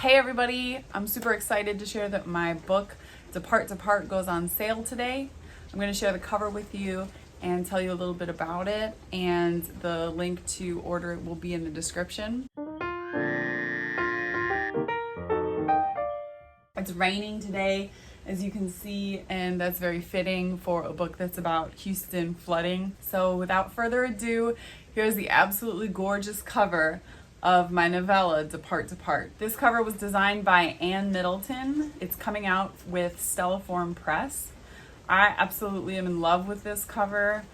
Hey everybody, I'm super excited to share that my book, Depart Depart, goes on sale today. I'm going to share the cover with you and tell you a little bit about it, and the link to order it will be in the description. It's raining today, as you can see, and that's very fitting for a book that's about Houston flooding. So without further ado, here's the absolutely gorgeous cover of my novella, Depart Depart. This cover was designed by Ann Middleton. It's coming out with Stelliform Press. I absolutely am in love with this cover.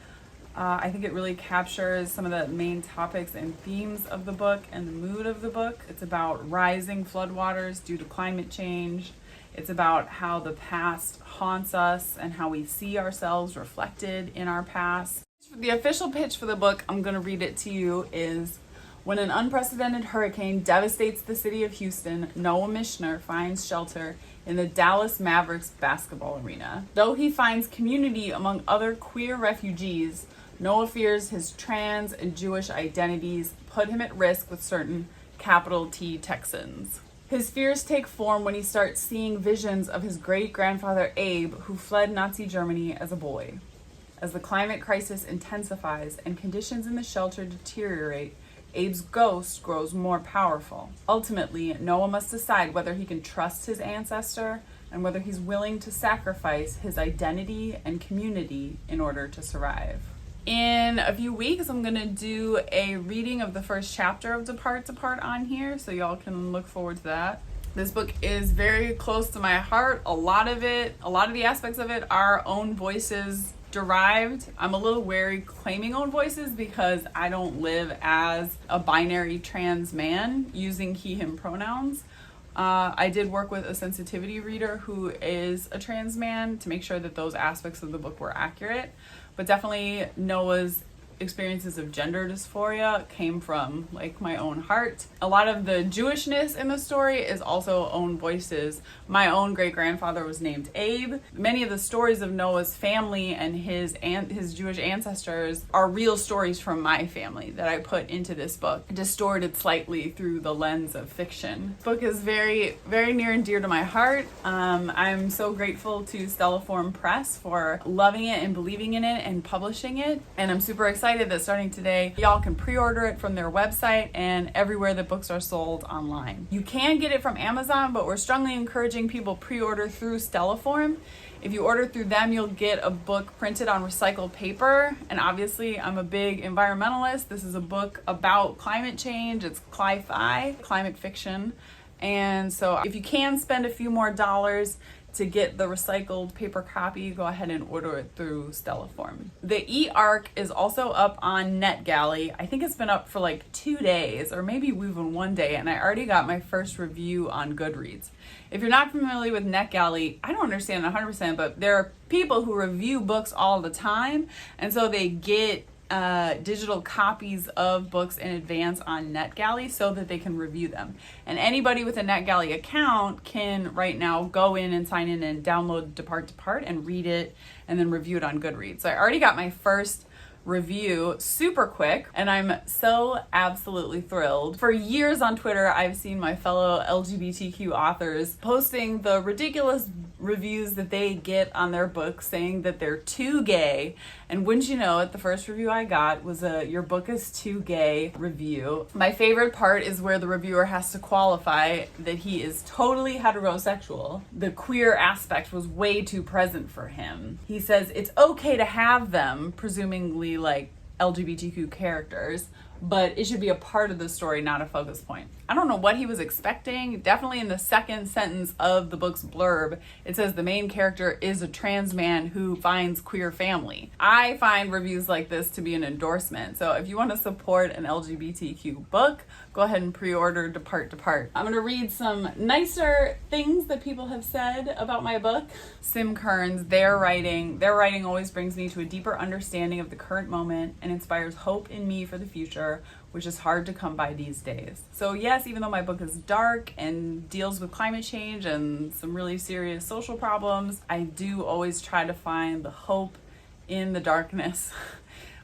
I think it really captures some of the main topics and themes of the book and the mood of the book. It's about rising floodwaters due to climate change. It's about how the past haunts us and how we see ourselves reflected in our past. The official pitch for the book, I'm going to read it to you, is: when an unprecedented hurricane devastates the city of Houston, Noah Mishner finds shelter in the Dallas Mavericks basketball arena. Though he finds community among other queer refugees, Noah fears his trans and Jewish identities put him at risk with certain capital T Texans. His fears take form when he starts seeing visions of his great-grandfather Abe, who fled Nazi Germany as a boy. As the climate crisis intensifies and conditions in the shelter deteriorate, Abe's ghost grows more powerful. Ultimately, Noah must decide whether he can trust his ancestor and whether he's willing to sacrifice his identity and community in order to survive. In a few weeks, I'm going to do a reading of the first chapter of Depart Depart on here, so y'all can look forward to that. This book is very close to my heart. A lot of the aspects of it are own voices derived. I'm a little wary claiming own voices because I don't live as a binary trans man using he, him pronouns. I did work with a sensitivity reader who is a trans man to make sure that those aspects of the book were accurate, but definitely Noah's experiences of gender dysphoria came from my own heart. A lot of the Jewishness in the story is also own voices. My own great-grandfather was named Abe. Many of the stories of Noah's family and his Jewish ancestors are real stories from my family that I put into this book, distorted slightly through the lens of fiction. This book is very, very near and dear to my heart. I'm so grateful to Stelliform Press for loving it and believing in it and publishing it, and I'm super excited that starting today, y'all can pre-order it from their website and everywhere that books are sold online. You can get it from Amazon, but we're strongly encouraging people pre-order through Stelliform. If you order through them, you'll get a book printed on recycled paper. And obviously, I'm a big environmentalist. This is a book about climate change. It's cli-fi, climate fiction. And so if you can spend a few more dollars to get the recycled paper copy, go ahead and order it through Stelliform. The e-arc is also up on NetGalley. I think it's been up for 2 days or maybe even 1 day, and I already got my first review on Goodreads. If you're not familiar with NetGalley, I don't understand 100%, but there are people who review books all the time, and so they get digital copies of books in advance on NetGalley so that they can review them. And anybody with a NetGalley account can right now go in and sign in and download Depart Depart and read it and then review it on Goodreads. So I already got my first review super quick, and I'm so absolutely thrilled. For years on Twitter, I've seen my fellow LGBTQ authors posting the ridiculous reviews that they get on their books saying that they're too gay, and wouldn't you know it, the first review I got was a "your book is too gay" review. My favorite part is where the reviewer has to qualify that he is totally heterosexual. The queer aspect was way too present for him. He says it's okay to have them, presumably LGBTQ characters, but it should be a part of the story, not a focus point. I don't know what he was expecting. Definitely in the second sentence of the book's blurb, it says the main character is a trans man who finds queer family. I find reviews like this to be an endorsement. So if you want to support an LGBTQ book, go ahead and pre-order Depart Depart. I'm going to read some nicer things that people have said about my book. Sim Kearns, their writing always brings me to a deeper understanding of the current moment and inspires hope in me for the future, which is hard to come by these days. So yes, even though my book is dark and deals with climate change and some really serious social problems, I do always try to find the hope in the darkness.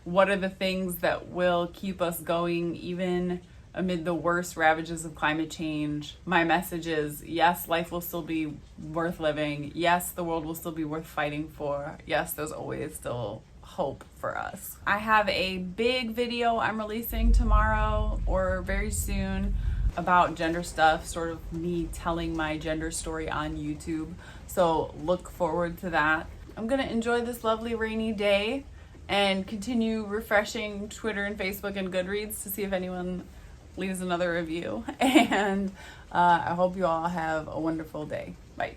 What are the things that will keep us going even amid the worst ravages of climate change. My message is, yes, life will still be worth living. Yes, the world will still be worth fighting for. Yes, there's always still hope for us. I have a big video I'm releasing tomorrow or very soon about gender stuff, sort of me telling my gender story on YouTube. So look forward to that. I'm gonna enjoy this lovely rainy day and continue refreshing Twitter and Facebook and Goodreads to see if anyone leaves another review. And I hope you all have a wonderful day. Bye.